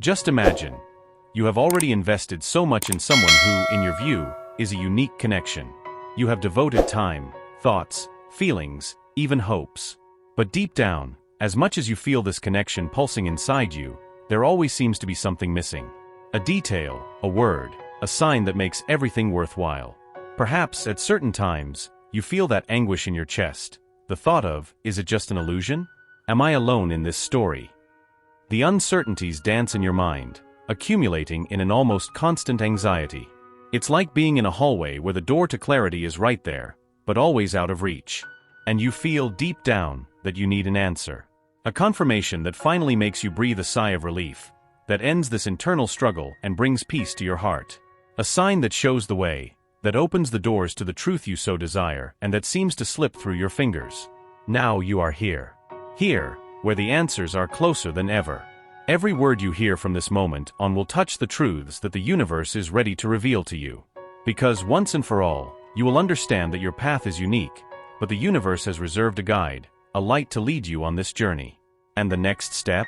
Just imagine, you have already invested so much in someone who, in your view, is a unique connection. You have devoted time, thoughts, feelings, even hopes. But deep down, as much as you feel this connection pulsing inside you, there always seems to be something missing. A detail, a word, a sign that makes everything worthwhile. Perhaps, at certain times, you feel that anguish in your chest, the thought of, is it just an illusion? Am I alone in this story? The uncertainties dance in your mind, accumulating in an almost constant anxiety. It's like being in a hallway where the door to clarity is right there, but always out of reach. And you feel deep down that you need an answer. A confirmation that finally makes you breathe a sigh of relief, that ends this internal struggle and brings peace to your heart. A sign that shows the way, that opens the doors to the truth you so desire and that seems to slip through your fingers. Now you are here. Here, where the answers are closer than ever. Every word you hear from this moment on will touch the truths that the universe is ready to reveal to you. Because once and for all, you will understand that your path is unique, but the universe has reserved a guide, a light to lead you on this journey. And the next step?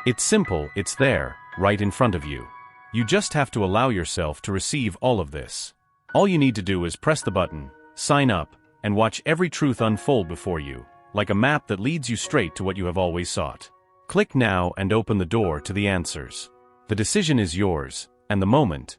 It's simple, it's there, right in front of you. You just have to allow yourself to receive all of this. All you need to do is press the button, sign up, and watch every truth unfold before you, like a map that leads you straight to what you have always sought. Click now and open the door to the answers. The decision is yours, and the moment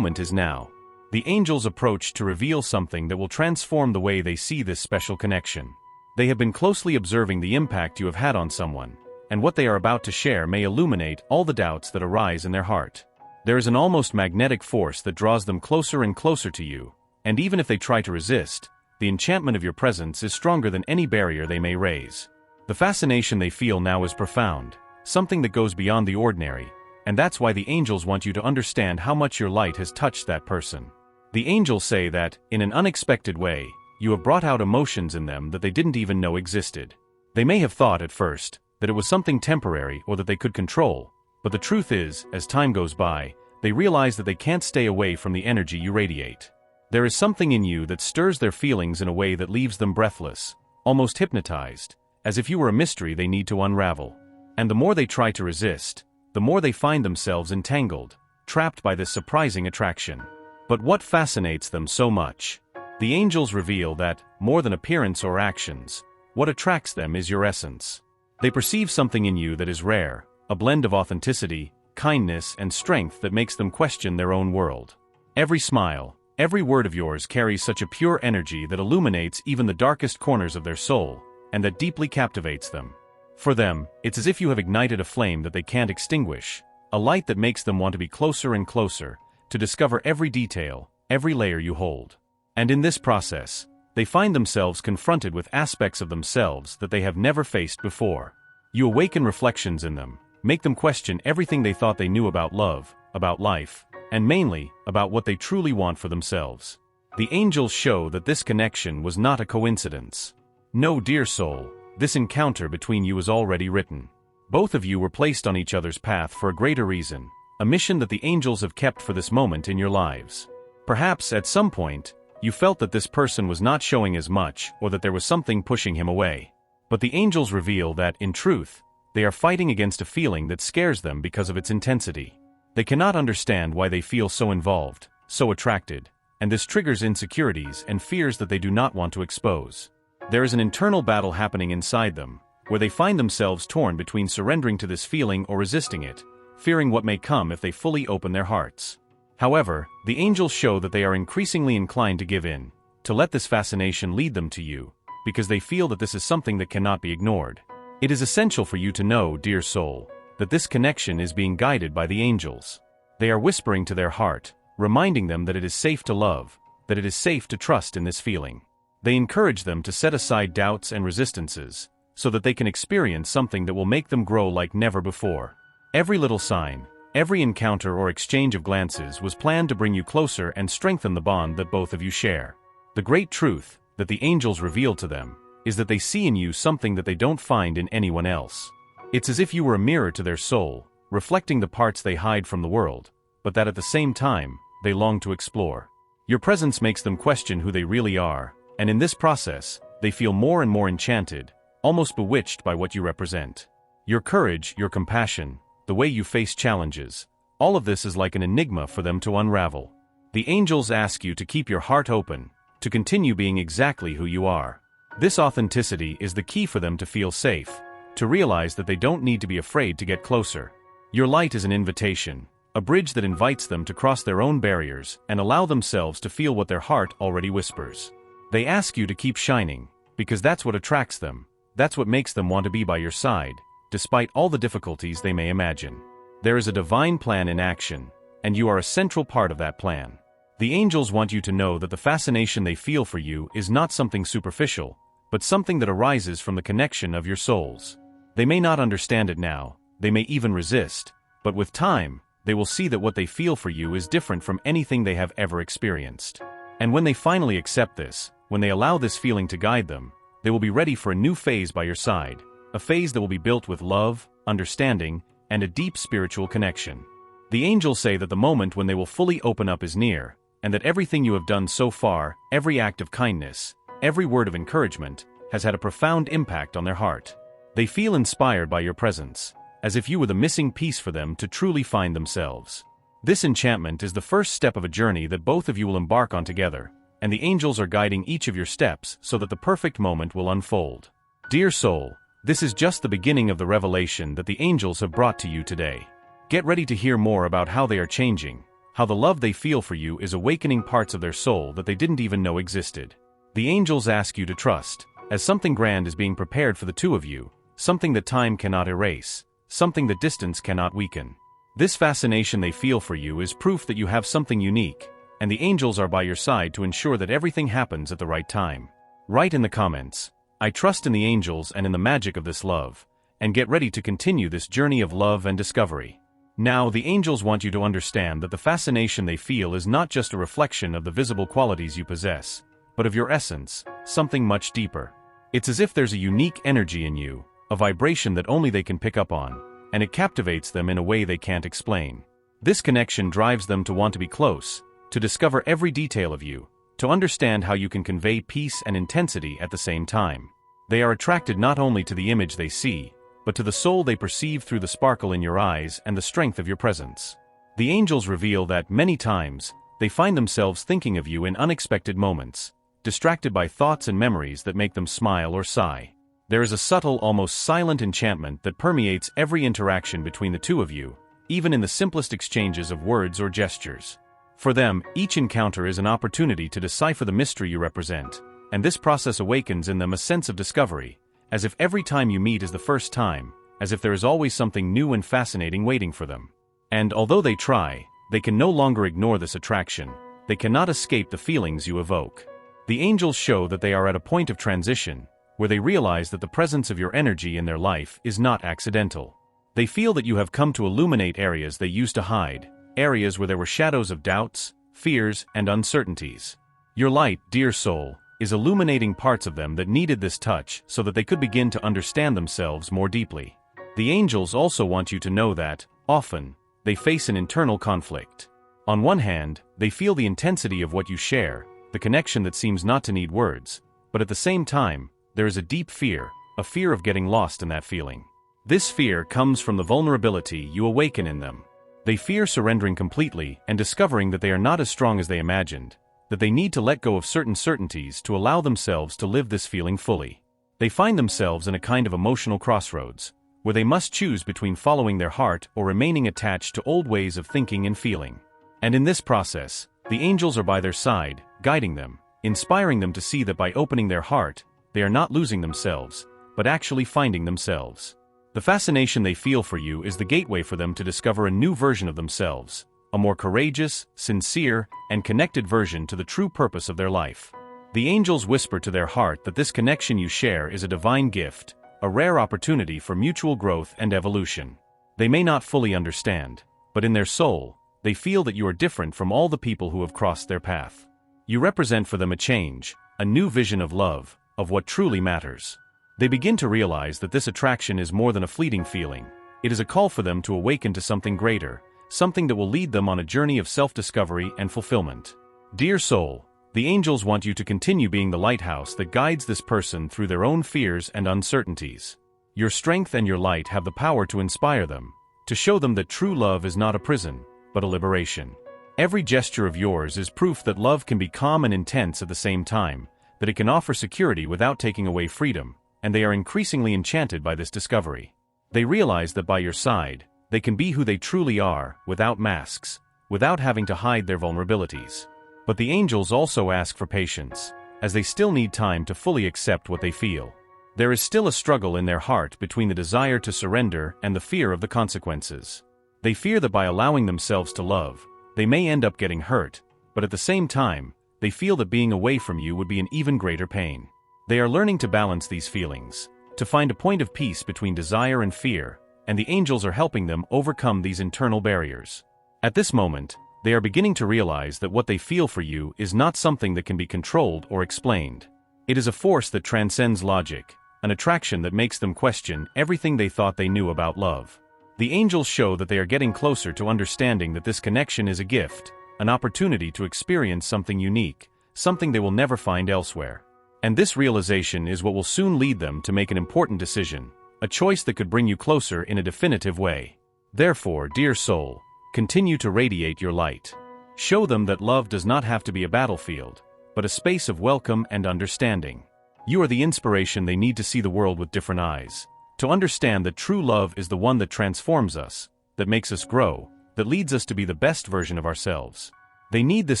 is now. The angels approach to reveal something that will transform the way they see this special connection. They have been closely observing the impact you have had on someone, and what they are about to share may illuminate all the doubts that arise in their heart. There is an almost magnetic force that draws them closer and closer to you, and even if they try to resist, the enchantment of your presence is stronger than any barrier they may raise. The fascination they feel now is profound, something that goes beyond the ordinary, and that's why the angels want you to understand how much your light has touched that person. The angels say that, in an unexpected way, you have brought out emotions in them that they didn't even know existed. They may have thought at first that it was something temporary or that they could control, but the truth is, as time goes by, they realize that they can't stay away from the energy you radiate. There is something in you that stirs their feelings in a way that leaves them breathless, almost hypnotized, as if you were a mystery they need to unravel. And the more they try to resist, the more they find themselves entangled, trapped by this surprising attraction. But what fascinates them so much? The angels reveal that, more than appearance or actions, what attracts them is your essence. They perceive something in you that is rare, a blend of authenticity, kindness, and strength that makes them question their own world. Every smile, every word of yours carries such a pure energy that illuminates even the darkest corners of their soul, and that deeply captivates them. For them, it's as if you have ignited a flame that they can't extinguish, a light that makes them want to be closer and closer, to discover every detail, every layer you hold. And in this process, they find themselves confronted with aspects of themselves that they have never faced before. You awaken reflections in them, make them question everything they thought they knew about love, about life, and mainly, about what they truly want for themselves. The angels show that this connection was not a coincidence. No, dear soul, this encounter between you is already written. Both of you were placed on each other's path for a greater reason, a mission that the angels have kept for this moment in your lives. Perhaps, at some point, you felt that this person was not showing as much or that there was something pushing him away. But the angels reveal that, in truth, they are fighting against a feeling that scares them because of its intensity. They cannot understand why they feel so involved, so attracted, and this triggers insecurities and fears that they do not want to expose. There is an internal battle happening inside them, where they find themselves torn between surrendering to this feeling or resisting it, fearing what may come if they fully open their hearts. However, the angels show that they are increasingly inclined to give in, to let this fascination lead them to you, because they feel that this is something that cannot be ignored. It is essential for you to know, dear soul, that this connection is being guided by the angels. They are whispering to their heart, reminding them that it is safe to love, that it is safe to trust in this feeling. They encourage them to set aside doubts and resistances, so that they can experience something that will make them grow like never before. Every little sign, every encounter or exchange of glances was planned to bring you closer and strengthen the bond that both of you share. The great truth that the angels reveal to them is that they see in you something that they don't find in anyone else. It's as if you were a mirror to their soul, reflecting the parts they hide from the world, but that at the same time, they long to explore. Your presence makes them question who they really are, and in this process, they feel more and more enchanted, almost bewitched by what you represent. Your courage, your compassion, the way you face challenges. All of this is like an enigma for them to unravel. The angels ask you to keep your heart open, to continue being exactly who you are. This authenticity is the key for them to feel safe, to realize that they don't need to be afraid to get closer. Your light is an invitation, a bridge that invites them to cross their own barriers and allow themselves to feel what their heart already whispers. They ask you to keep shining, because that's what attracts them, that's what makes them want to be by your side, despite all the difficulties they may imagine. There is a divine plan in action, and you are a central part of that plan. The angels want you to know that the fascination they feel for you is not something superficial, but something that arises from the connection of your souls. They may not understand it now, they may even resist, but with time, they will see that what they feel for you is different from anything they have ever experienced. And when they finally accept this, when they allow this feeling to guide them, they will be ready for a new phase by your side, a phase that will be built with love, understanding, and a deep spiritual connection. The angels say that the moment when they will fully open up is near, and that everything you have done so far, every act of kindness, every word of encouragement, has had a profound impact on their heart. They feel inspired by your presence, as if you were the missing piece for them to truly find themselves. This enchantment is the first step of a journey that both of you will embark on together, and the angels are guiding each of your steps so that the perfect moment will unfold. Dear soul, this is just the beginning of the revelation that the angels have brought to you today. Get ready to hear more about how they are changing, how the love they feel for you is awakening parts of their soul that they didn't even know existed. The angels ask you to trust, as something grand is being prepared for the two of you, something that time cannot erase, something that distance cannot weaken. This fascination they feel for you is proof that you have something unique, and the angels are by your side to ensure that everything happens at the right time. Write in the comments, "I trust in the angels and in the magic of this love," and get ready to continue this journey of love and discovery. Now, the angels want you to understand that the fascination they feel is not just a reflection of the visible qualities you possess, but of your essence, something much deeper. It's as if there's a unique energy in you, a vibration that only they can pick up on, and it captivates them in a way they can't explain. This connection drives them to want to be close, to discover every detail of you, to understand how you can convey peace and intensity at the same time. They are attracted not only to the image they see, but to the soul they perceive through the sparkle in your eyes and the strength of your presence. The angels reveal that, many times, they find themselves thinking of you in unexpected moments, distracted by thoughts and memories that make them smile or sigh. There is a subtle, almost silent enchantment that permeates every interaction between the two of you, even in the simplest exchanges of words or gestures. For them, each encounter is an opportunity to decipher the mystery you represent, and this process awakens in them a sense of discovery, as if every time you meet is the first time, as if there is always something new and fascinating waiting for them. And although they try, they can no longer ignore this attraction, they cannot escape the feelings you evoke. The angels show that they are at a point of transition, where they realize that the presence of your energy in their life is not accidental. They feel that you have come to illuminate areas they used to hide, areas where there were shadows of doubts, fears, and uncertainties. Your light, dear soul, is illuminating parts of them that needed this touch so that they could begin to understand themselves more deeply. The angels also want you to know that, often, they face an internal conflict. On one hand, they feel the intensity of what you share, the connection that seems not to need words, but at the same time, there is a deep fear, a fear of getting lost in that feeling. This fear comes from the vulnerability you awaken in them. They fear surrendering completely and discovering that they are not as strong as they imagined, that they need to let go of certain certainties to allow themselves to live this feeling fully. They find themselves in a kind of emotional crossroads, where they must choose between following their heart or remaining attached to old ways of thinking and feeling. And in this process, the angels are by their side, guiding them, inspiring them to see that by opening their heart, they are not losing themselves, but actually finding themselves. The fascination they feel for you is the gateway for them to discover a new version of themselves, a more courageous, sincere, and connected version to the true purpose of their life. The angels whisper to their heart that this connection you share is a divine gift, a rare opportunity for mutual growth and evolution. They may not fully understand, but in their soul, they feel that you are different from all the people who have crossed their path. You represent for them a change, a new vision of love, of what truly matters. They begin to realize that this attraction is more than a fleeting feeling. It is a call for them to awaken to something greater, something that will lead them on a journey of self-discovery and fulfillment. Dear soul, the angels want you to continue being the lighthouse that guides this person through their own fears and uncertainties. Your strength and your light have the power to inspire them, to show them that true love is not a prison, but a liberation. Every gesture of yours is proof that love can be calm and intense at the same time, that it can offer security without taking away freedom, and they are increasingly enchanted by this discovery. They realize that by your side, they can be who they truly are, without masks, without having to hide their vulnerabilities. But the angels also ask for patience, as they still need time to fully accept what they feel. There is still a struggle in their heart between the desire to surrender and the fear of the consequences. They fear that by allowing themselves to love, they may end up getting hurt, but at the same time, they feel that being away from you would be an even greater pain. They are learning to balance these feelings, to find a point of peace between desire and fear, and the angels are helping them overcome these internal barriers. At this moment, they are beginning to realize that what they feel for you is not something that can be controlled or explained. It is a force that transcends logic, an attraction that makes them question everything they thought they knew about love. The angels show that they are getting closer to understanding that this connection is a gift, an opportunity to experience something unique, something they will never find elsewhere. And this realization is what will soon lead them to make an important decision, a choice that could bring you closer in a definitive way. Therefore, dear soul, continue to radiate your light. Show them that love does not have to be a battlefield, but a space of welcome and understanding. You are the inspiration they need to see the world with different eyes, to understand that true love is the one that transforms us, that makes us grow, that leads us to be the best version of ourselves. They need this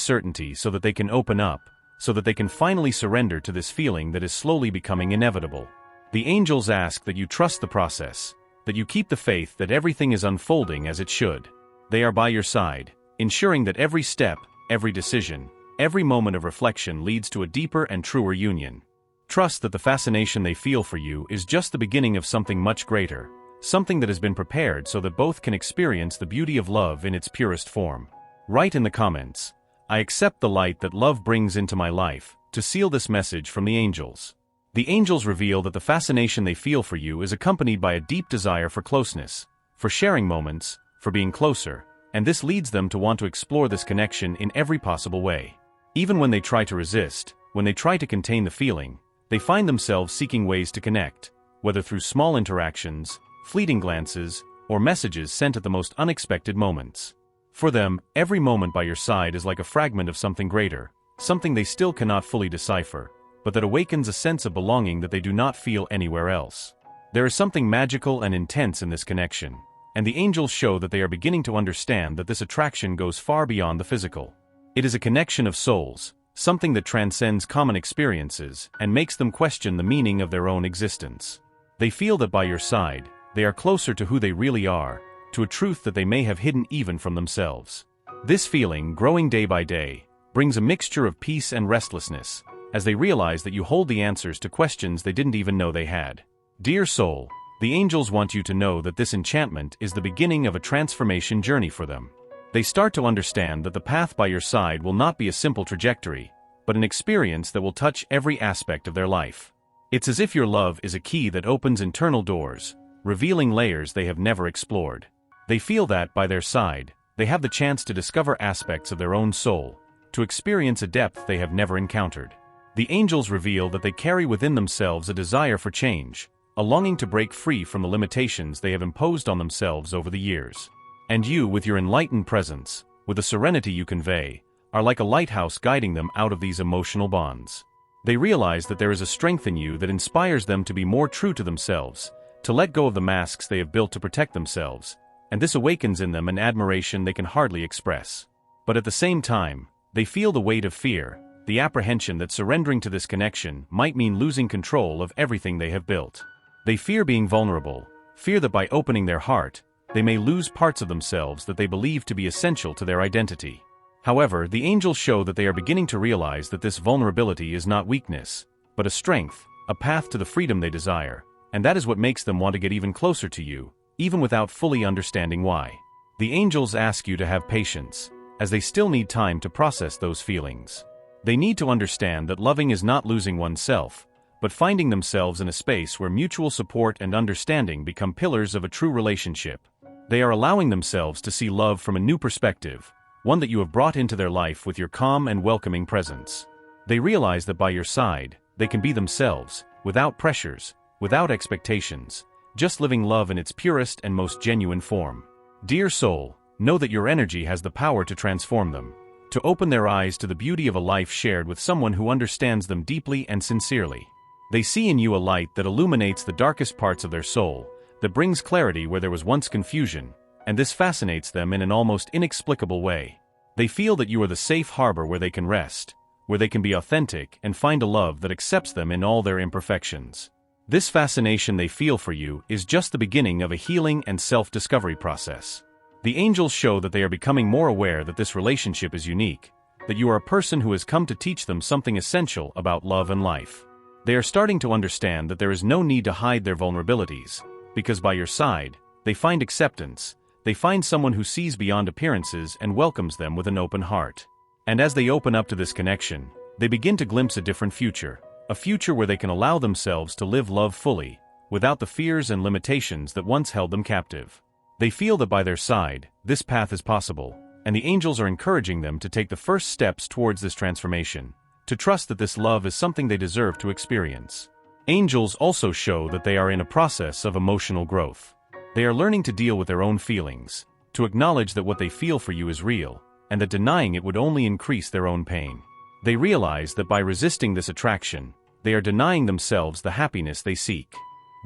certainty so that they can open up, so that they can finally surrender to this feeling that is slowly becoming inevitable. The angels ask that you trust the process, that you keep the faith that everything is unfolding as it should. They are by your side, ensuring that every step, every decision, every moment of reflection leads to a deeper and truer union. Trust that the fascination they feel for you is just the beginning of something much greater, something that has been prepared so that both can experience the beauty of love in its purest form. Write in the comments, "I accept the light that love brings into my life," to seal this message from the angels. The angels reveal that the fascination they feel for you is accompanied by a deep desire for closeness, for sharing moments, for being closer, and this leads them to want to explore this connection in every possible way. Even when they try to resist, when they try to contain the feeling, they find themselves seeking ways to connect, whether through small interactions, fleeting glances, or messages sent at the most unexpected moments. For them, every moment by your side is like a fragment of something greater, something they still cannot fully decipher, but that awakens a sense of belonging that they do not feel anywhere else. There is something magical and intense in this connection, and the angels show that they are beginning to understand that this attraction goes far beyond the physical. It is a connection of souls, something that transcends common experiences and makes them question the meaning of their own existence. They feel that by your side, they are closer to who they really are, to a truth that they may have hidden even from themselves. This feeling, growing day by day, brings a mixture of peace and restlessness, as they realize that you hold the answers to questions they didn't even know they had. Dear soul, the angels want you to know that this enchantment is the beginning of a transformation journey for them. They start to understand that the path by your side will not be a simple trajectory, but an experience that will touch every aspect of their life. It's as if your love is a key that opens internal doors, revealing layers they have never explored. They feel that, by their side, they have the chance to discover aspects of their own soul, to experience a depth they have never encountered. The angels reveal that they carry within themselves a desire for change, a longing to break free from the limitations they have imposed on themselves over the years. And you, with your enlightened presence, with the serenity you convey, are like a lighthouse guiding them out of these emotional bonds. They realize that there is a strength in you that inspires them to be more true to themselves, to let go of the masks they have built to protect themselves, and this awakens in them an admiration they can hardly express. But at the same time, they feel the weight of fear, the apprehension that surrendering to this connection might mean losing control of everything they have built. They fear being vulnerable, fear that by opening their heart, they may lose parts of themselves that they believe to be essential to their identity. However, the angels show that they are beginning to realize that this vulnerability is not weakness, but a strength, a path to the freedom they desire, and that is what makes them want to get even closer to you, even without fully understanding why. The angels ask you to have patience, as they still need time to process those feelings. They need to understand that loving is not losing oneself, but finding themselves in a space where mutual support and understanding become pillars of a true relationship. They are allowing themselves to see love from a new perspective, one that you have brought into their life with your calm and welcoming presence. They realize that by your side, they can be themselves, without pressures, without expectations, just living love in its purest and most genuine form. Dear soul, know that your energy has the power to transform them, to open their eyes to the beauty of a life shared with someone who understands them deeply and sincerely. They see in you a light that illuminates the darkest parts of their soul, that brings clarity where there was once confusion, and this fascinates them in an almost inexplicable way. They feel that you are the safe harbor where they can rest, where they can be authentic and find a love that accepts them in all their imperfections. This fascination they feel for you is just the beginning of a healing and self-discovery process. The angels show that they are becoming more aware that this relationship is unique, that you are a person who has come to teach them something essential about love and life. They are starting to understand that there is no need to hide their vulnerabilities, because by your side, they find acceptance, they find someone who sees beyond appearances and welcomes them with an open heart. And as they open up to this connection, they begin to glimpse a different future, a future where they can allow themselves to live love fully, without the fears and limitations that once held them captive. They feel that by their side, this path is possible, and the angels are encouraging them to take the first steps towards this transformation, to trust that this love is something they deserve to experience. Angels also show that they are in a process of emotional growth. They are learning to deal with their own feelings, to acknowledge that what they feel for you is real, and that denying it would only increase their own pain. They realize that by resisting this attraction, they are denying themselves the happiness they seek.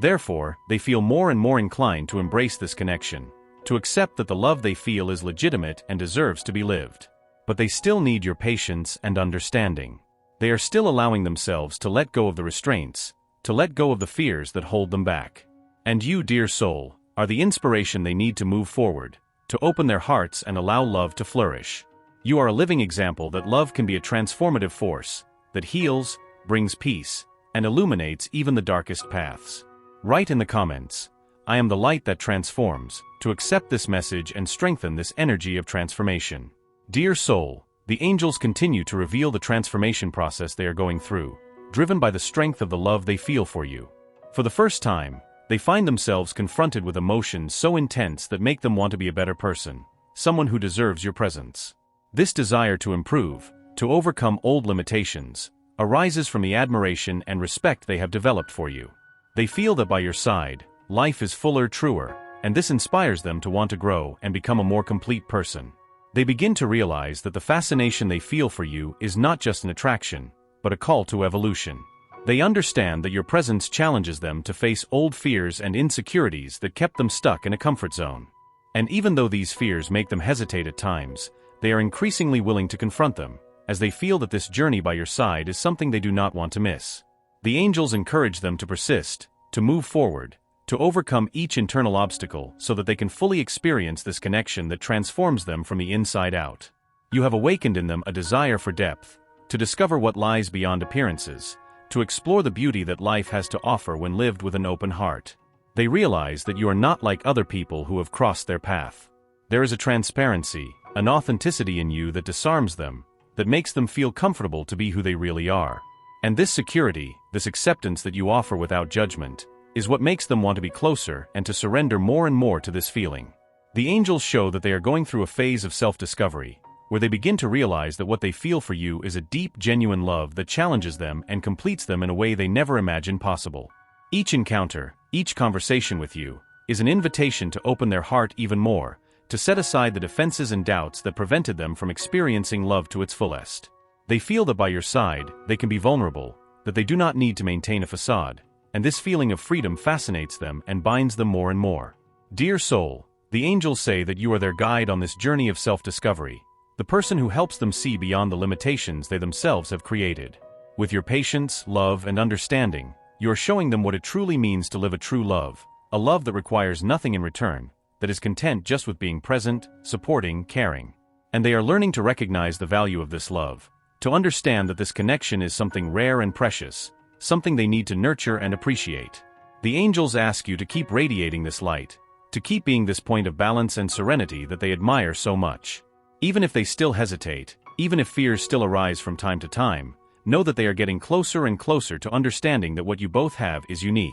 Therefore, they feel more and more inclined to embrace this connection, to accept that the love they feel is legitimate and deserves to be lived. But they still need your patience and understanding. They are still allowing themselves to let go of the restraints, to let go of the fears that hold them back. And you, dear soul, are the inspiration they need to move forward, to open their hearts and allow love to flourish. You are a living example that love can be a transformative force, that heals, brings peace, and illuminates even the darkest paths. Write in the comments, "I am the light that transforms," to accept this message and strengthen this energy of transformation. Dear soul, the angels continue to reveal the transformation process they are going through, driven by the strength of the love they feel for you. For the first time, they find themselves confronted with emotions so intense that make them want to be a better person, someone who deserves your presence. This desire to improve, to overcome old limitations, arises from the admiration and respect they have developed for you. They feel that by your side, life is fuller, truer, and this inspires them to want to grow and become a more complete person. They begin to realize that the fascination they feel for you is not just an attraction, but a call to evolution. They understand that your presence challenges them to face old fears and insecurities that kept them stuck in a comfort zone. And even though these fears make them hesitate at times, they are increasingly willing to confront them, as they feel that this journey by your side is something they do not want to miss. The angels encourage them to persist, to move forward, to overcome each internal obstacle so that they can fully experience this connection that transforms them from the inside out. You have awakened in them a desire for depth, to discover what lies beyond appearances, to explore the beauty that life has to offer when lived with an open heart. They realize that you are not like other people who have crossed their path. There is a transparency, an authenticity in you that disarms them, that makes them feel comfortable to be who they really are. And this security, this acceptance that you offer without judgment, is what makes them want to be closer and to surrender more and more to this feeling. The angels show that they are going through a phase of self-discovery, where they begin to realize that what they feel for you is a deep, genuine love that challenges them and completes them in a way they never imagined possible. Each encounter, each conversation with you, is an invitation to open their heart even more, to set aside the defenses and doubts that prevented them from experiencing love to its fullest. They feel that by your side, they can be vulnerable, that they do not need to maintain a facade, and this feeling of freedom fascinates them and binds them more and more. Dear soul, the angels say that you are their guide on this journey of self-discovery, the person who helps them see beyond the limitations they themselves have created. With your patience, love, and understanding, you are showing them what it truly means to live a true love, a love that requires nothing in return, that is content just with being present, supporting, caring. And they are learning to recognize the value of this love, to understand that this connection is something rare and precious, something they need to nurture and appreciate. The angels ask you to keep radiating this light, to keep being this point of balance and serenity that they admire so much. Even if they still hesitate, even if fears still arise from time to time, know that they are getting closer and closer to understanding that what you both have is unique.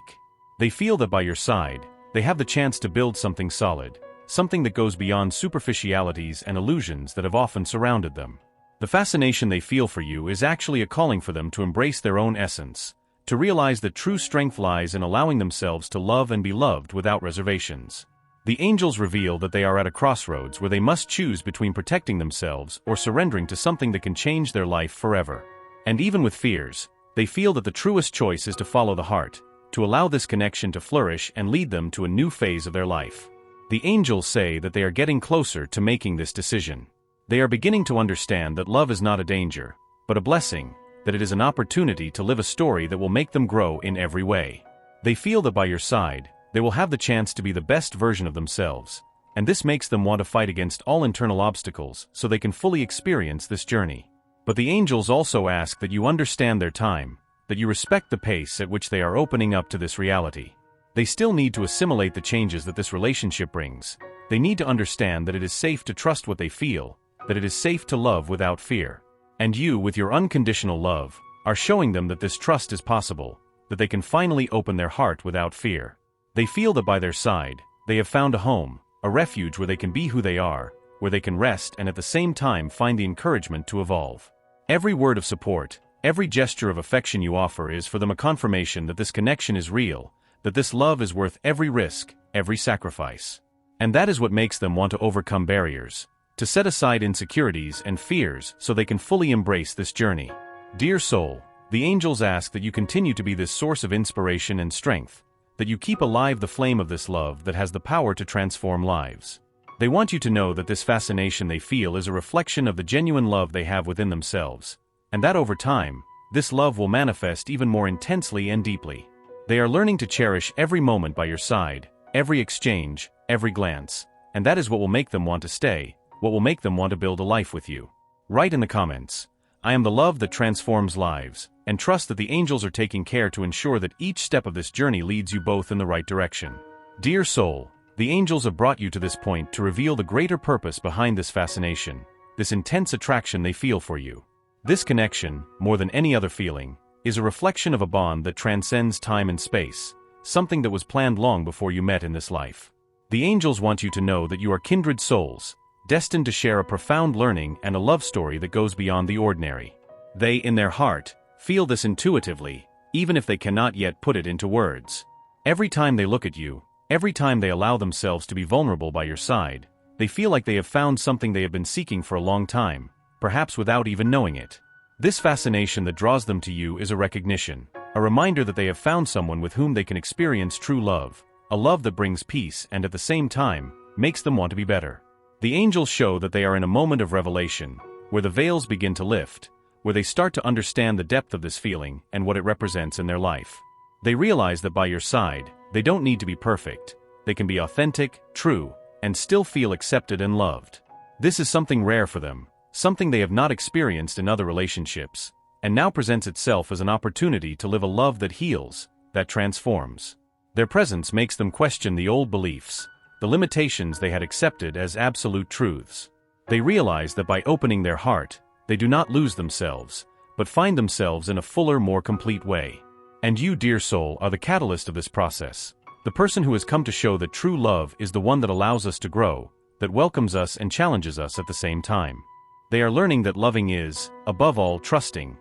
They feel that by your side, they have the chance to build something solid, something that goes beyond superficialities and illusions that have often surrounded them. The fascination they feel for you is actually a calling for them to embrace their own essence, to realize that true strength lies in allowing themselves to love and be loved without reservations. The angels reveal that they are at a crossroads where they must choose between protecting themselves or surrendering to something that can change their life forever. And even with fears, they feel that the truest choice is to follow the heart, to allow this connection to flourish and lead them to a new phase of their life. The angels say that they are getting closer to making this decision. They are beginning to understand that love is not a danger, but a blessing, that it is an opportunity to live a story that will make them grow in every way. They feel that by your side, they will have the chance to be the best version of themselves, and this makes them want to fight against all internal obstacles so they can fully experience this journey. But the angels also ask that you understand their time, that you respect the pace at which they are opening up to this reality. They still need to assimilate the changes that this relationship brings. They need to understand that it is safe to trust what they feel, that it is safe to love without fear. And you, with your unconditional love, are showing them that this trust is possible, that they can finally open their heart without fear. They feel that by their side, they have found a home, a refuge where they can be who they are, where they can rest and at the same time find the encouragement to evolve. Every word of support, every gesture of affection you offer is for them a confirmation that this connection is real, that this love is worth every risk, every sacrifice. And that is what makes them want to overcome barriers, to set aside insecurities and fears so they can fully embrace this journey. Dear soul, the angels ask that you continue to be this source of inspiration and strength, that you keep alive the flame of this love that has the power to transform lives. They want you to know that this fascination they feel is a reflection of the genuine love they have within themselves, and that over time, this love will manifest even more intensely and deeply. They are learning to cherish every moment by your side, every exchange, every glance, and that is what will make them want to stay, what will make them want to build a life with you. Write in the comments, "I am the love that transforms lives," and trust that the angels are taking care to ensure that each step of this journey leads you both in the right direction. Dear soul, the angels have brought you to this point to reveal the greater purpose behind this fascination, this intense attraction they feel for you. This connection, more than any other feeling, is a reflection of a bond that transcends time and space, something that was planned long before you met in this life. The angels want you to know that you are kindred souls, destined to share a profound learning and a love story that goes beyond the ordinary. They, in their heart, feel this intuitively, even if they cannot yet put it into words. Every time they look at you, every time they allow themselves to be vulnerable by your side, they feel like they have found something they have been seeking for a long time, perhaps without even knowing it. This fascination that draws them to you is a recognition, a reminder that they have found someone with whom they can experience true love, a love that brings peace and at the same time, makes them want to be better. The angels show that they are in a moment of revelation, where the veils begin to lift, where they start to understand the depth of this feeling and what it represents in their life. They realize that by your side, they don't need to be perfect, they can be authentic, true, and still feel accepted and loved. This is something rare for them, something they have not experienced in other relationships, and now presents itself as an opportunity to live a love that heals, that transforms. Their presence makes them question the old beliefs, the limitations they had accepted as absolute truths. They realize that by opening their heart, they do not lose themselves, but find themselves in a fuller, more complete way. And you, dear soul, are the catalyst of this process, the person who has come to show that true love is the one that allows us to grow, that welcomes us and challenges us at the same time. They are learning that loving is, above all, trusting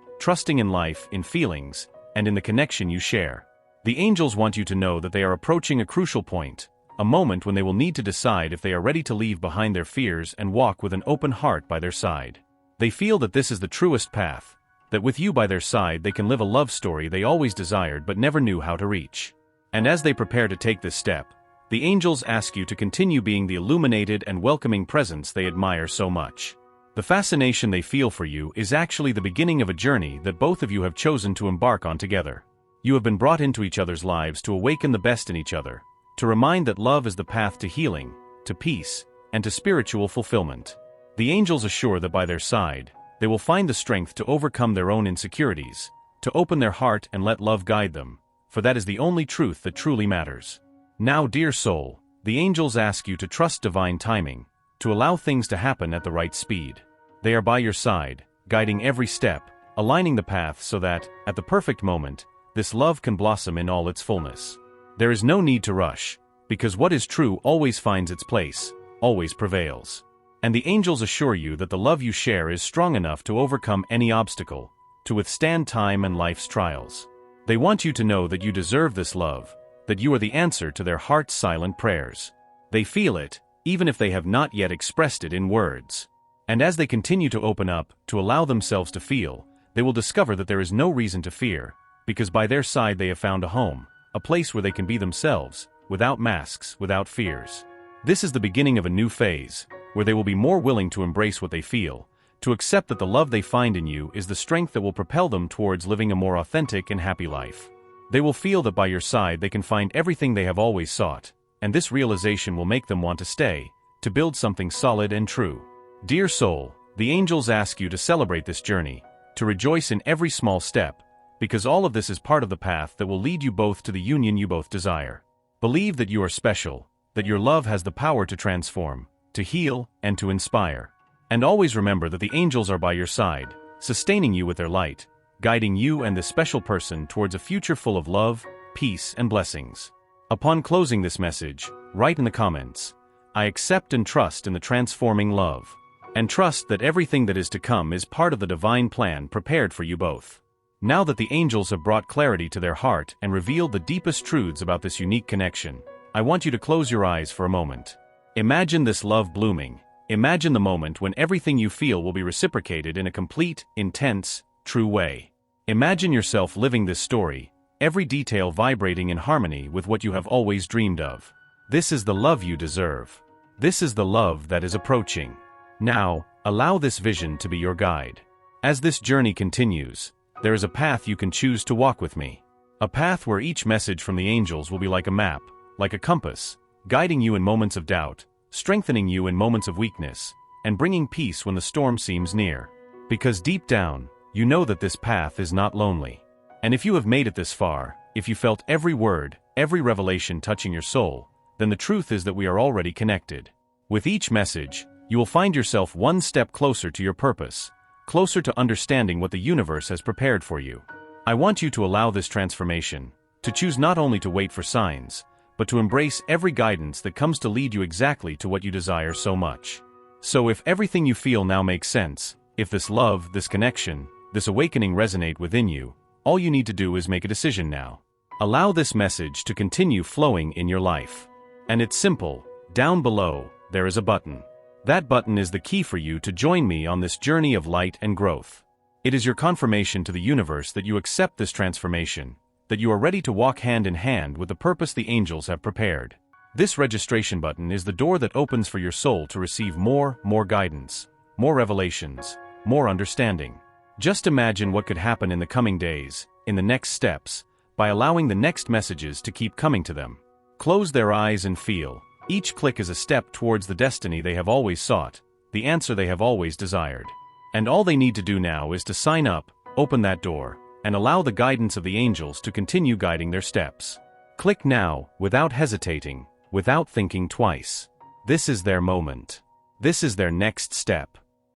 in life, in feelings, and in the connection you share. The angels want you to know that they are approaching a crucial point, a moment when they will need to decide if they are ready to leave behind their fears and walk with an open heart by their side. They feel that this is the truest path, that with you by their side they can live a love story they always desired but never knew how to reach. And as they prepare to take this step, the angels ask you to continue being the illuminated and welcoming presence they admire so much. The fascination they feel for you is actually the beginning of a journey that both of you have chosen to embark on together. You have been brought into each other's lives to awaken the best in each other, to remind that love is the path to healing, to peace, and to spiritual fulfillment. The angels assure that by their side, they will find the strength to overcome their own insecurities, to open their heart and let love guide them, for that is the only truth that truly matters. Now, dear soul, the angels ask you to trust divine timing, to allow things to happen at the right speed. They are by your side, guiding every step, aligning the path so that, at the perfect moment, this love can blossom in all its fullness. There is no need to rush, because what is true always finds its place, always prevails. And the angels assure you that the love you share is strong enough to overcome any obstacle, to withstand time and life's trials. They want you to know that you deserve this love, that you are the answer to their heart's silent prayers. They feel it, even if they have not yet expressed it in words. And as they continue to open up, to allow themselves to feel, they will discover that there is no reason to fear, because by their side they have found a home, a place where they can be themselves, without masks, without fears. This is the beginning of a new phase, where they will be more willing to embrace what they feel, to accept that the love they find in you is the strength that will propel them towards living a more authentic and happy life. They will feel that by your side they can find everything they have always sought, and this realization will make them want to stay, to build something solid and true. Dear soul, the angels ask you to celebrate this journey, to rejoice in every small step, because all of this is part of the path that will lead you both to the union you both desire. Believe that you are special, that your love has the power to transform, to heal, and to inspire. And always remember that the angels are by your side, sustaining you with their light, guiding you and this special person towards a future full of love, peace, and blessings. Upon closing this message, write in the comments, "I accept and trust in the transforming love." And trust that everything that is to come is part of the divine plan prepared for you both. Now that the angels have brought clarity to their heart and revealed the deepest truths about this unique connection, I want you to close your eyes for a moment. Imagine this love blooming. Imagine the moment when everything you feel will be reciprocated in a complete, intense, true way. Imagine yourself living this story, every detail vibrating in harmony with what you have always dreamed of. This is the love you deserve. This is the love that is approaching. Now, allow this vision to be your guide. As this journey continues, there is a path you can choose to walk with me. A path where each message from the angels will be like a map, like a compass, guiding you in moments of doubt, strengthening you in moments of weakness, and bringing peace when the storm seems near. Because deep down, you know that this path is not lonely. And if you have made it this far, if you felt every word, every revelation touching your soul, then the truth is that we are already connected. With each message, you will find yourself one step closer to your purpose, closer to understanding what the universe has prepared for you. I want you to allow this transformation, to choose not only to wait for signs, but to embrace every guidance that comes to lead you exactly to what you desire so much. So if everything you feel now makes sense, if this love, this connection, this awakening resonate within you, all you need to do is make a decision now. Allow this message to continue flowing in your life. And it's simple. Down below, there is a button. That button is the key for you to join me on this journey of light and growth. It is your confirmation to the universe that you accept this transformation, that you are ready to walk hand in hand with the purpose the angels have prepared. This registration button is the door that opens for your soul to receive more guidance, more revelations, more understanding. Just imagine what could happen in the coming days, in the next steps, by allowing the next messages to keep coming to them. Close their eyes and feel. Each click is a step towards the destiny they have always sought, the answer they have always desired. And all they need to do now is to sign up, open that door, and allow the guidance of the angels to continue guiding their steps. Click now, without hesitating, without thinking twice. This is their moment. This is their next step.